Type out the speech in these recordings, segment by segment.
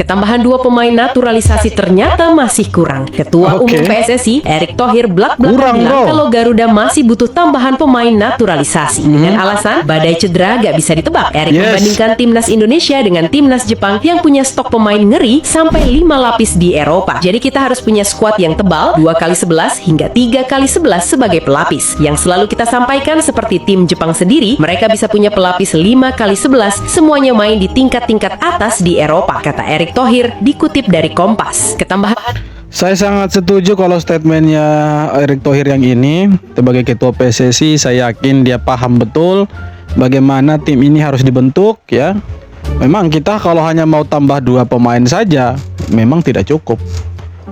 Ketambahan 2 pemain naturalisasi ternyata masih kurang. Ketua Umum PSSI Erick Thohir belak-belakan bilang kalau Garuda masih butuh tambahan pemain naturalisasi. Dengan alasan badai cedera gak bisa ditebak. Erick membandingkan timnas Indonesia dengan timnas Jepang yang punya stok pemain ngeri sampai 5 lapis di Eropa. Jadi kita harus punya skuad yang tebal 2x11 hingga 3x11 sebagai pelapis. Yang selalu kita sampaikan seperti tim Jepang sendiri, mereka bisa punya pelapis 5x11, semuanya main di tingkat-tingkat atas di Eropa, kata Erick Thohir dikutip dari Kompas. Saya sangat setuju kalau statementnya Erick Thohir yang ini. Sebagai ketua PSSI, saya yakin dia paham betul bagaimana tim ini harus dibentuk ya. Memang kita kalau hanya mau tambah 2 pemain saja memang tidak cukup.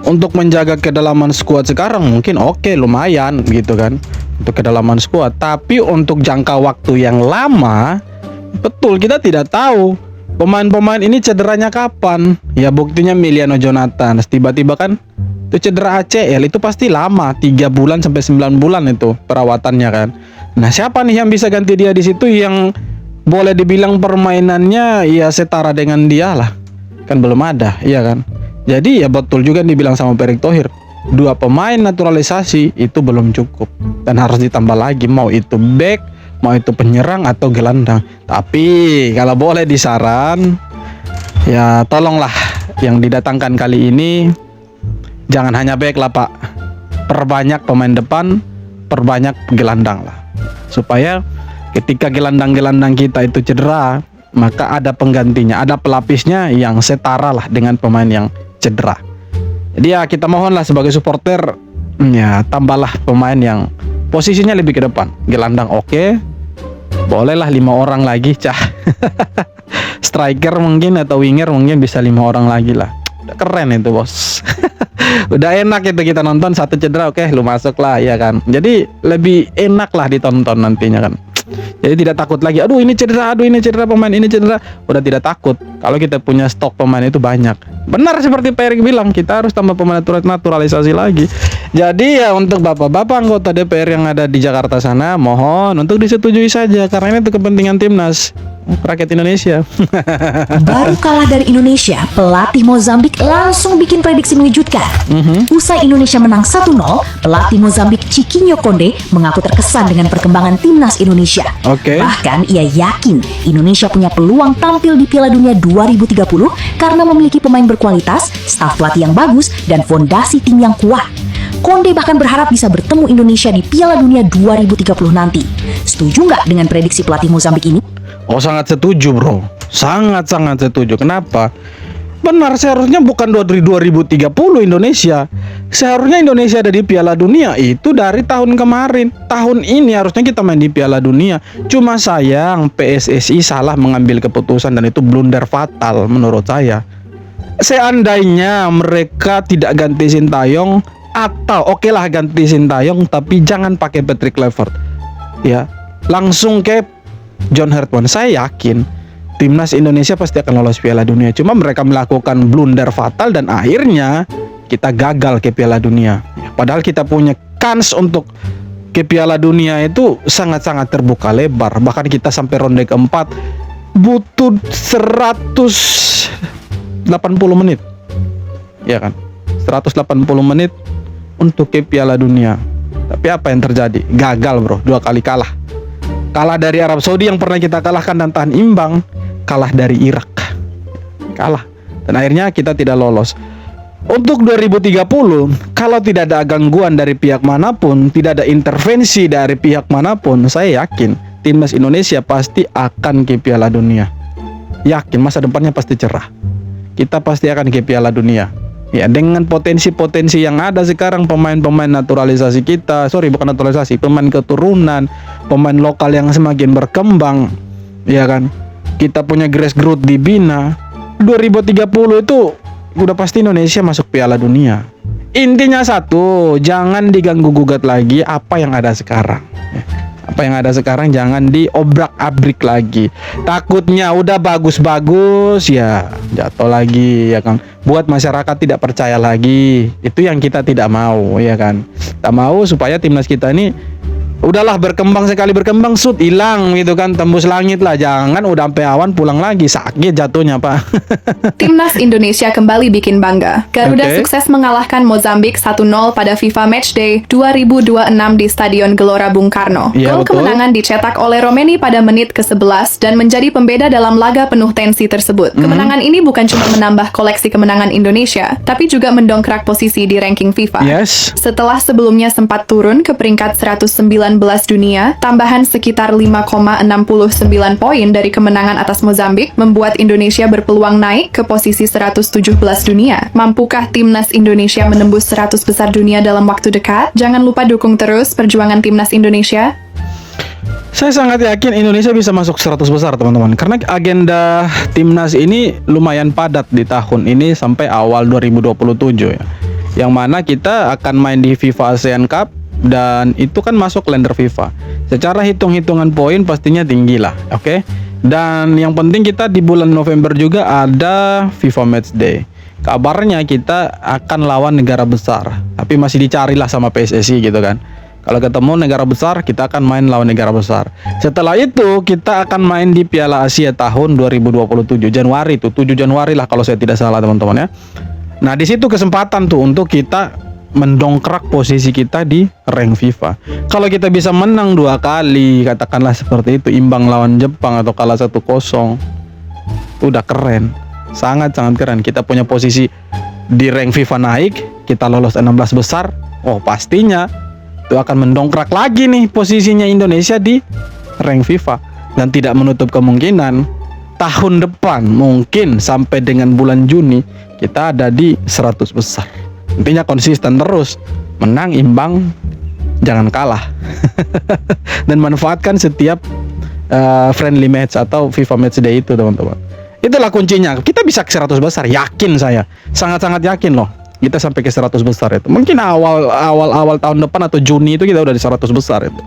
Untuk menjaga kedalaman skuad sekarang mungkin lumayan gitu kan, untuk kedalaman skuad. Tapi untuk jangka waktu yang lama, betul kita tidak tahu pemain-pemain ini cederanya kapan. Ya buktinya Emiliano Jonathan tiba-tiba kan itu cedera ACL, itu pasti lama, 3 bulan sampai 9 bulan itu perawatannya kan. Nah siapa nih yang bisa ganti dia di situ, yang boleh dibilang permainannya ya setara dengan dia lah, kan belum ada, iya kan. Jadi ya betul juga yang dibilang sama Erick Thohir, 2 pemain naturalisasi itu belum cukup dan harus ditambah lagi, mau itu back, mau itu penyerang atau gelandang. Tapi kalau boleh disaran, ya tolonglah yang didatangkan kali ini jangan hanya back lah Pak, perbanyak pemain depan, perbanyak gelandang lah, supaya ketika gelandang-gelandang kita itu cedera, maka ada penggantinya, ada pelapisnya yang setara lah dengan pemain yang cedera. Jadi ya kita mohonlah sebagai supporter, ya tambahlah pemain yang posisinya lebih ke depan. Gelandang bolehlah 5 orang lagi cah. Striker mungkin atau winger mungkin bisa 5 orang lagi lah. Udah keren itu bos. Udah enak itu kita nonton, satu cedera lu masuk lah ya kan. Jadi lebih enak lah ditonton nantinya kan. Jadi tidak takut lagi, aduh ini cedera, pemain ini cedera. Udah tidak takut kalau kita punya stok pemain itu banyak. Benar seperti Pak Erick bilang, kita harus tambah pemain naturalisasi lagi. Jadi ya untuk bapak-bapak anggota DPR yang ada di Jakarta sana, mohon untuk disetujui saja, karena ini untuk kepentingan timnas rakyat Indonesia. Baru kalah dari Indonesia, pelatih Mozambik langsung bikin prediksi mengejutkan. Usai Indonesia menang 1-0, pelatih Mozambik Chiquinho Conde mengaku terkesan dengan perkembangan timnas Indonesia. Bahkan ia yakin Indonesia punya peluang tampil di Piala Dunia 2030 karena memiliki pemain berkualitas, staf pelatih yang bagus, dan fondasi tim yang kuat. Conde bahkan berharap bisa bertemu Indonesia di Piala Dunia 2030 nanti. Setuju nggak dengan prediksi pelatih Mozambik ini? Oh sangat setuju bro, sangat-sangat setuju. Kenapa? Benar, seharusnya bukan dari 2030 Indonesia. Seharusnya Indonesia ada di Piala Dunia itu dari tahun kemarin. Tahun ini harusnya kita main di Piala Dunia. Cuma sayang PSSI salah mengambil keputusan dan itu blunder fatal menurut saya. Seandainya mereka tidak ganti Sintayong, atau lah ganti Sintayong tapi jangan pakai Patrick Kluivert. Ya, langsung ke John Hartman, saya yakin timnas Indonesia pasti akan lolos Piala Dunia. Cuma mereka melakukan blunder fatal dan akhirnya kita gagal ke Piala Dunia. Padahal kita punya kans untuk ke Piala Dunia itu sangat-sangat terbuka lebar. Bahkan kita sampai ronde keempat butuh 180 menit. Ya kan? 180 menit untuk ke Piala Dunia. Tapi apa yang terjadi? Gagal bro, 2 kali kalah. Kalah dari Arab Saudi yang pernah kita kalahkan dan tahan imbang, kalah dari Irak, kalah, dan akhirnya kita tidak lolos. Untuk 2030, kalau tidak ada gangguan dari pihak manapun, tidak ada intervensi dari pihak manapun, saya yakin timnas Indonesia pasti akan ke Piala Dunia. Yakin, masa depannya pasti cerah. Kita pasti akan ke Piala Dunia. Ya, dengan potensi-potensi yang ada sekarang, pemain-pemain naturalisasi kita, bukan naturalisasi, pemain keturunan, pemain lokal yang semakin berkembang, ya kan? Kita punya grassroots dibina. 2030 itu udah pasti Indonesia masuk Piala Dunia. Intinya satu, jangan diganggu gugat lagi apa yang ada sekarang. Apa yang ada sekarang jangan diobrak-abrik lagi. Takutnya udah bagus-bagus ya jatuh lagi, ya kan. Buat masyarakat tidak percaya lagi. Itu yang kita tidak mau, ya kan. Kita mau supaya timnas kita ini udahlah berkembang sekali berkembang sud hilang gitu kan, tembus langit lah, jangan udah sampai awan pulang lagi sakit jatuhnya Pak. Timnas Indonesia kembali bikin bangga. Garuda Oke. sukses mengalahkan Mozambik 1-0 pada FIFA Matchday 2026 di Stadion Gelora Bung Karno. Iya, Gol betul. kemenangan dicetak oleh Romeni pada menit ke-11 dan menjadi pembeda dalam laga penuh tensi tersebut. Kemenangan ini bukan cuma menambah koleksi kemenangan Indonesia, tapi juga mendongkrak posisi di ranking FIFA. Yes. Setelah sebelumnya sempat turun ke peringkat 119 dunia, tambahan sekitar 5,69 poin dari kemenangan atas Mozambik membuat Indonesia berpeluang naik ke posisi 117 dunia. Mampukah timnas Indonesia menembus 100 besar dunia dalam waktu dekat? Jangan lupa dukung terus perjuangan timnas Indonesia. Saya sangat yakin Indonesia bisa masuk 100 besar teman-teman, karena agenda timnas ini lumayan padat di tahun ini sampai awal 2027 ya. Yang mana kita akan main di FIFA ASEAN Cup dan itu kan masuk kalender FIFA. Secara hitung-hitungan poin pastinya tinggi lah, oke? Dan yang penting kita di bulan November juga ada FIFA Matchday. Kabarnya kita akan lawan negara besar, tapi masih dicarilah sama PSSI gitu kan. Kalau ketemu negara besar, kita akan main lawan negara besar. Setelah itu, kita akan main di Piala Asia tahun 2027 Januari tuh, 7 Januari lah kalau saya tidak salah teman-teman ya. Nah, di situ kesempatan tuh untuk kita mendongkrak posisi kita di rank FIFA. Kalau kita bisa menang 2 kali, katakanlah seperti itu, imbang lawan Jepang atau kalah 1-0, udah keren. Sangat-sangat keren. Kita punya posisi di rank FIFA naik, kita lolos 16 besar. Oh, pastinya itu akan mendongkrak lagi nih posisinya Indonesia di rank FIFA. Dan tidak menutup kemungkinan tahun depan mungkin sampai dengan bulan Juni kita ada di 100 besar. Intinya konsisten terus, menang, imbang, jangan kalah. Dan manfaatkan setiap friendly match atau FIFA Matchday itu teman-teman. Itulah kuncinya. Kita bisa ke 100 besar, yakin saya. Sangat-sangat yakin loh. Kita sampai ke 100 besar itu. Mungkin awal tahun depan atau Juni itu kita udah di 100 besar itu.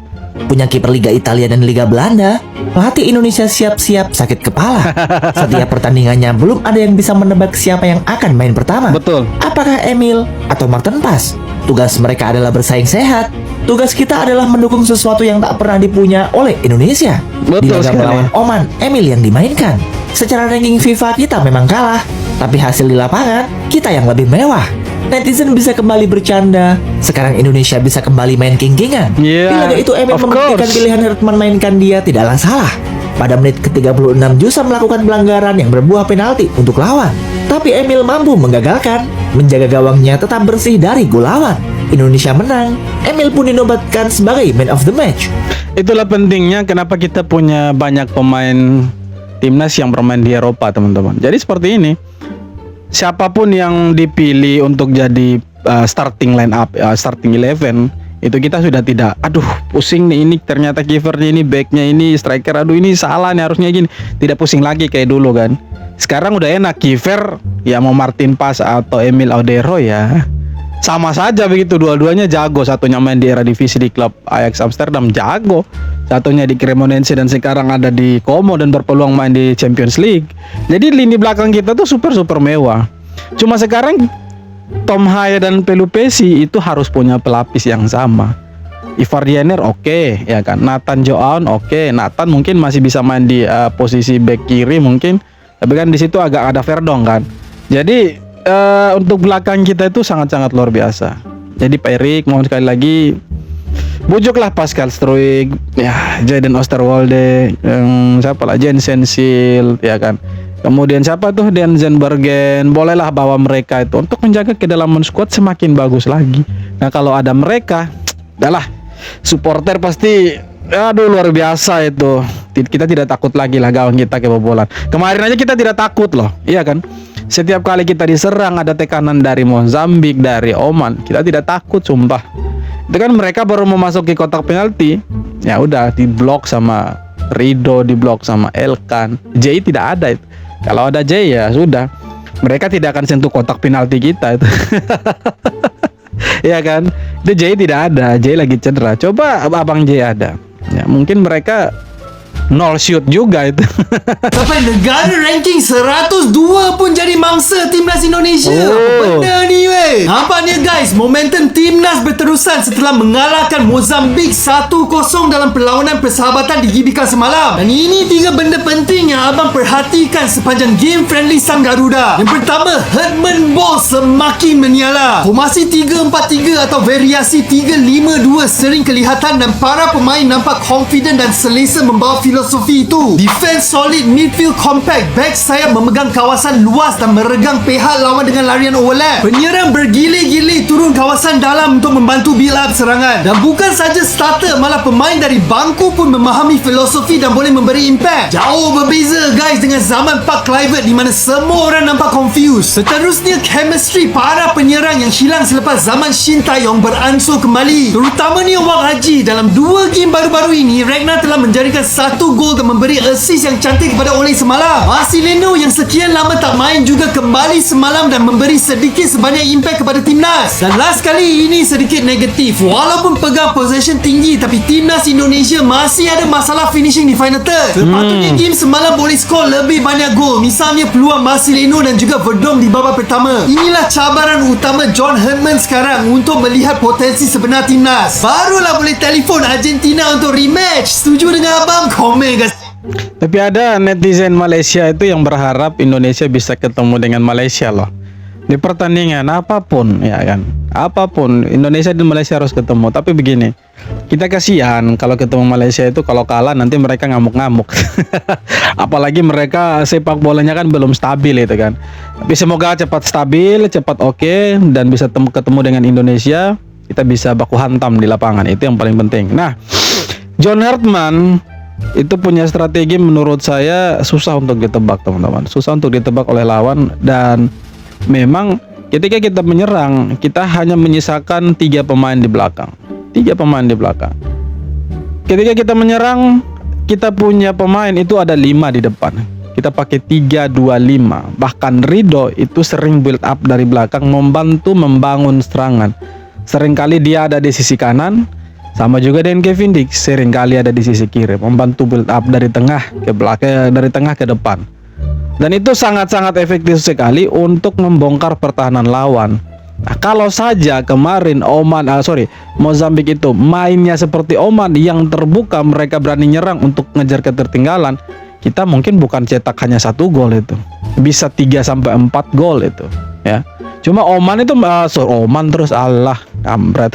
Punya kiper Liga Italia dan Liga Belanda, pelatih Indonesia siap-siap sakit kepala. Setiap pertandingannya belum ada yang bisa menebak siapa yang akan main pertama. Betul. Apakah Emil atau Martin Paes? Tugas mereka adalah bersaing sehat. Tugas kita adalah mendukung sesuatu yang tak pernah dipunya oleh Indonesia. Di Betul laga sekali. melawan Oman, Emil yang dimainkan. Secara ranking FIFA kita memang kalah, tapi hasil di lapangan kita yang lebih mewah. Netizen bisa kembali bercanda. Sekarang Indonesia bisa kembali main king-kingan. Yeah, Di laga itu Emil of membuktikan course. pilihan Hertman mainkan dia tidaklah salah. Pada menit ke-36 Jusa melakukan pelanggaran yang berbuah penalti untuk lawan. Tapi Emil mampu menggagalkan, menjaga gawangnya tetap bersih dari gol lawan. Indonesia menang. Emil pun dinobatkan sebagai man of the match. Itulah pentingnya kenapa kita punya banyak pemain timnas yang bermain di Eropa teman-teman. Jadi seperti ini, siapapun yang dipilih untuk jadi starting line up, starting 11 itu kita sudah tidak, aduh pusing nih, ini ternyata kipernya ini, backnya ini, striker, aduh ini salah nih, harusnya gini. Tidak pusing lagi kayak dulu kan. Sekarang udah enak, kiper ya mau Martin Paes atau Emil Audero ya sama saja begitu, dua-duanya jago. Satunya main di Eredivisie di klub Ajax Amsterdam, jago. Satunya di Cremonense dan sekarang ada di Como dan berpeluang main di Champions League. Jadi lini belakang kita tuh super mewah. Cuma sekarang Tom Haya dan Pelupesi itu harus punya pelapis yang sama. Ivar Diener oke, ya kan. Nathan Joaon oke. Nathan mungkin masih bisa main di posisi back kiri mungkin. Tapi kan di situ agak ada Verdong kan. Jadi untuk belakang kita itu sangat-sangat luar biasa. Jadi Pak Erik mohon sekali lagi bujuklah Pascal Struijk, ya Jadon Osterwolde, siapa lah, Jensen Sil, ya kan. Kemudian siapa tuh, Denzen Bergen. Bolehlah bawa mereka itu untuk menjaga kedalaman skuad semakin bagus lagi. Nah kalau ada mereka, udahlah supporter pasti aduh luar biasa itu. Kita tidak takut lagi lah gawang kita kebobolan. Kemarin aja kita tidak takut loh, iya kan. Setiap kali kita diserang ada tekanan dari Mozambik, dari Oman, kita tidak takut sumpah. Itu kan mereka baru memasuki kotak penalti, ya udah diblok sama Rido, diblok sama Elkan. Jay tidak ada itu. Kalau ada Jay ya sudah, mereka tidak akan sentuh kotak penalti kita itu. Ya kan, itu Jay tidak ada, Jay lagi cedera. Coba abang Jay ada, ya mungkin mereka nol shoot juga itu. Sampai negara ranking 102 pun jadi mangsa timnas Indonesia. Apa benda ni weh? Nampaknya guys, momentum timnas berterusan setelah mengalahkan Mozambik 1-0 dalam perlawanan persahabatan di GBK semalam. Dan ini 3 benda penting yang abang perhatikan sepanjang game friendly Sang Garuda. Yang pertama, Herman Ball semakin menyala. Formasi 3-4-3 atau variasi 3-5-2 sering kelihatan dan para pemain nampak confident dan selesa membawa filosofi itu. Defense solid, midfield compact, back sayap memegang kawasan luas dan meregang pihak lawan dengan larian overlap. Penyerang bergilir-gilir turun kawasan dalam untuk membantu build up serangan. Dan bukan saja starter, malah pemain dari bangku pun memahami filosofi dan boleh memberi impact. Jauh berbeza guys dengan zaman Park Kluivert di mana semua orang nampak confused. Seterusnya, chemistry para penyerang yang hilang selepas zaman Shin Tae-yong beransur kembali. Terutamanya Wak Haji. Dalam 2 game baru-baru ini, Ragnar telah menjadikan 1 gol dan memberi assist yang cantik kepada Ole semalam. Marcelino yang sekian lama tak main juga kembali semalam dan memberi sedikit sebanyak impact kepada timnas. Dan last kali ini sedikit negatif. Walaupun pegang possession tinggi, tapi timnas Indonesia masih ada masalah finishing di final third. Sepatutnya game semalam boleh skor lebih banyak gol. Misalnya peluang Marcelino dan juga Verdong di babak pertama. Inilah cabaran utama John Herdman sekarang untuk melihat potensi sebenar timnas. Barulah boleh telefon Argentina untuk rematch. Setuju dengan abang? Komen guys. Tapi ada netizen Malaysia itu yang berharap Indonesia bisa ketemu dengan Malaysia loh. Di pertandingan apapun ya kan. Apapun Indonesia dan Malaysia harus ketemu. Tapi begini, kita kasihan kalau ketemu Malaysia itu kalau kalah nanti mereka ngamuk-ngamuk. Apalagi mereka sepak bolanya kan belum stabil itu kan. Tapi semoga cepat stabil, cepat oke dan bisa ketemu dengan Indonesia. Kita bisa baku hantam di lapangan. Itu yang paling penting. Nah, John Herdman itu punya strategi menurut saya susah untuk ditebak teman-teman. Susah untuk ditebak oleh lawan. Dan memang ketika kita menyerang, kita hanya menyisakan 3 pemain di belakang. 3 pemain di belakang. Ketika kita menyerang, kita punya pemain itu ada 5 di depan. Kita pakai 3-2-5. Bahkan Ridho itu sering build up dari belakang, membantu membangun serangan. Seringkali dia ada di sisi kanan. Sama juga dengan Kevin Dix, seringkali ada di sisi kiri, membantu build up dari tengah ke belakang, dari tengah ke depan. Dan itu sangat-sangat efektif sekali untuk membongkar pertahanan lawan. Nah, kalau saja kemarin Mozambik itu mainnya seperti Oman yang terbuka, mereka berani nyerang untuk ngejar ketertinggalan, kita mungkin bukan cetak hanya 1 gol itu. Bisa 3-4 gol itu, ya. Cuma Oman itu Oman terus Allah kampret.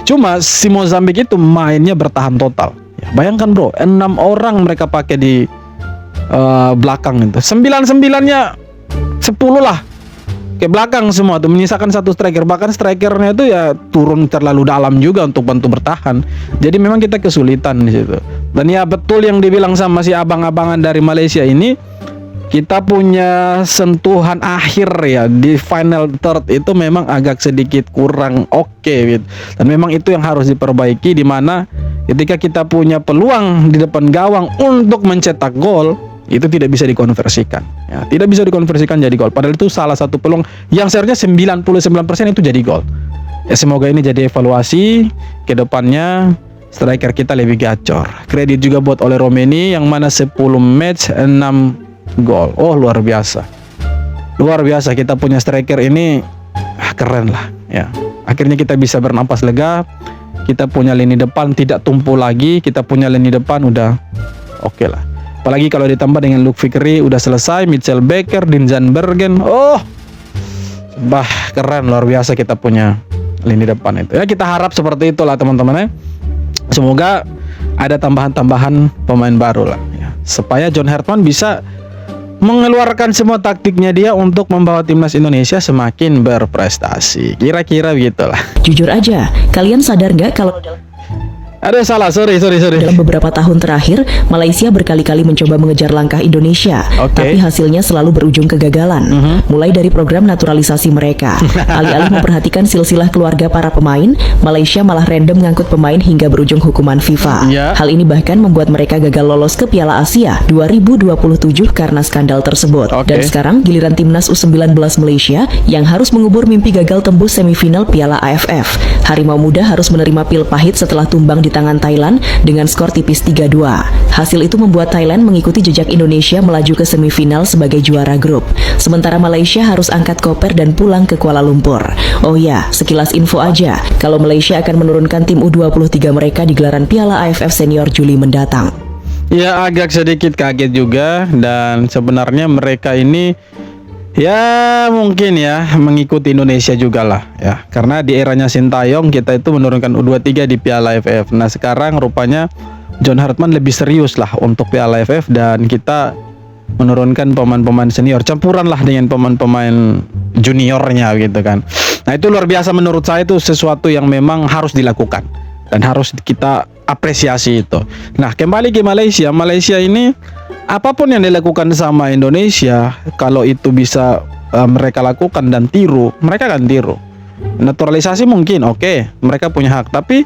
Cuma si Mozambik itu mainnya bertahan total. Ya, bayangkan bro, 6 orang mereka pakai di belakang itu. 9-9-nya 10 lah ke belakang semua tuh, menyisakan 1 striker. Bahkan strikernya itu ya turun terlalu dalam juga untuk bantu bertahan. Jadi memang kita kesulitan di situ. Dan ya betul yang dibilang sama si abang-abangan dari Malaysia ini, kita punya sentuhan akhir ya di final third itu memang agak sedikit kurang oke gitu. Dan memang itu yang harus diperbaiki, di mana ketika kita punya peluang di depan gawang untuk mencetak gol, itu tidak bisa dikonversikan ya, tidak bisa dikonversikan jadi gol. Padahal itu salah satu peluang yang seharusnya 99% itu jadi gol. Ya semoga ini jadi evaluasi ke depannya, striker kita lebih gacor. Kredit juga buat Ole Romeni yang mana 10 match 6 gol. Oh luar biasa. Luar biasa, kita punya striker ini keren lah ya. Akhirnya kita bisa bernapas lega. Kita punya lini depan tidak tumpul lagi. Kita punya lini depan udah oke lah. Apalagi kalau ditambah dengan Luke Vickery udah selesai, Mitchell Baker, Dinjan Bergen. Oh keren, luar biasa kita punya lini depan itu. Ya kita harap seperti itulah teman-teman ya. Semoga ada tambahan-tambahan pemain baru lah ya, supaya John Herdman bisa mengeluarkan semua taktiknya dia untuk membawa timnas Indonesia semakin berprestasi. Kira-kira begitulah. Jujur aja, kalian sadar nggak kalau Aduh salah, sorry. dalam beberapa tahun terakhir, Malaysia berkali-kali mencoba mengejar langkah Indonesia, tapi hasilnya selalu berujung kegagalan. Mulai dari program naturalisasi mereka, alih-alih memperhatikan silsilah keluarga para pemain, Malaysia malah random ngangkut pemain hingga berujung hukuman FIFA. Hal ini bahkan membuat mereka gagal lolos ke Piala Asia 2027 karena skandal tersebut. Dan sekarang giliran timnas U19 Malaysia yang harus mengubur mimpi gagal tembus semifinal Piala AFF. Harimau Muda harus menerima pil pahit setelah tumbang di di tangan Thailand dengan skor tipis 3-2. Hasil itu membuat Thailand mengikuti jejak Indonesia melaju ke semifinal sebagai juara grup. Sementara Malaysia harus angkat koper dan pulang ke Kuala Lumpur. Oh ya, sekilas info aja, kalau Malaysia akan menurunkan tim U23 mereka di gelaran Piala AFF Senior Juli mendatang. Ya, agak sedikit kaget juga, dan sebenarnya mereka ini ya mungkin ya mengikuti Indonesia juga lah ya, karena di eranya Sintayong kita itu menurunkan U23 di Piala AFF. Nah sekarang rupanya John Hartman lebih serius lah untuk Piala AFF, dan kita menurunkan pemain-pemain senior, campuran lah dengan pemain-pemain juniornya gitu kan. Nah itu luar biasa, menurut saya itu sesuatu yang memang harus dilakukan dan harus kita apresiasi itu. Nah kembali ke Malaysia. Malaysia ini apapun yang dilakukan sama Indonesia, kalau itu bisa mereka lakukan dan tiru, mereka akan tiru. Naturalisasi mungkin oke, mereka punya hak, tapi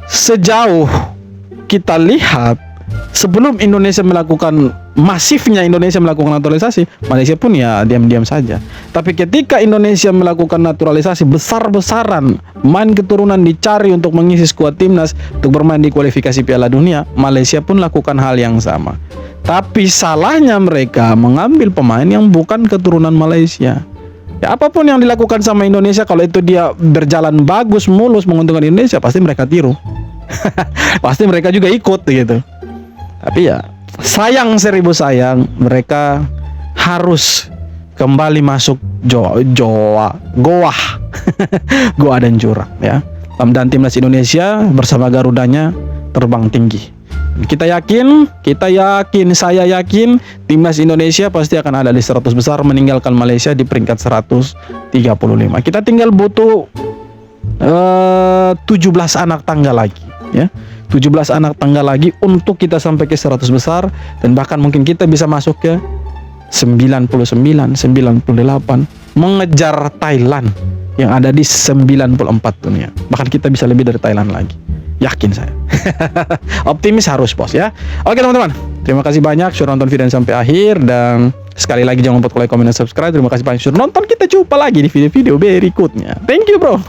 sejauh kita lihat sebelum Indonesia melakukan masifnya Indonesia melakukan naturalisasi, Malaysia pun ya diam-diam saja. Tapi ketika Indonesia melakukan naturalisasi besar-besaran, main keturunan dicari untuk mengisi skuad timnas untuk bermain di kualifikasi Piala Dunia, Malaysia pun lakukan hal yang sama. Tapi salahnya mereka mengambil pemain yang bukan keturunan Malaysia. Ya, apapun yang dilakukan sama Indonesia, kalau itu dia berjalan bagus, mulus, menguntungkan Indonesia, pasti mereka tiru. Pasti mereka juga ikut gitu. Tapi ya sayang, seribu sayang, mereka harus kembali masuk goa dan jurang ya. Dan timnas Indonesia bersama Garudanya terbang tinggi. Kita yakin, saya yakin timnas Indonesia pasti akan ada di 100 besar, meninggalkan Malaysia di peringkat 135. Kita tinggal butuh 17 anak tangga lagi ya. 17 anak tangga lagi untuk kita sampai ke 100 besar, dan bahkan mungkin kita bisa masuk ke 99, 98, mengejar Thailand yang ada di 94 dunia. Bahkan kita bisa lebih dari Thailand lagi. Yakin saya. Optimis harus, bos ya. Oke teman-teman, terima kasih banyak sudah nonton video sampai akhir, dan sekali lagi jangan lupa like, comment, dan subscribe. Terima kasih banyak sudah nonton. Kita jumpa lagi di video-video berikutnya. Thank you bro.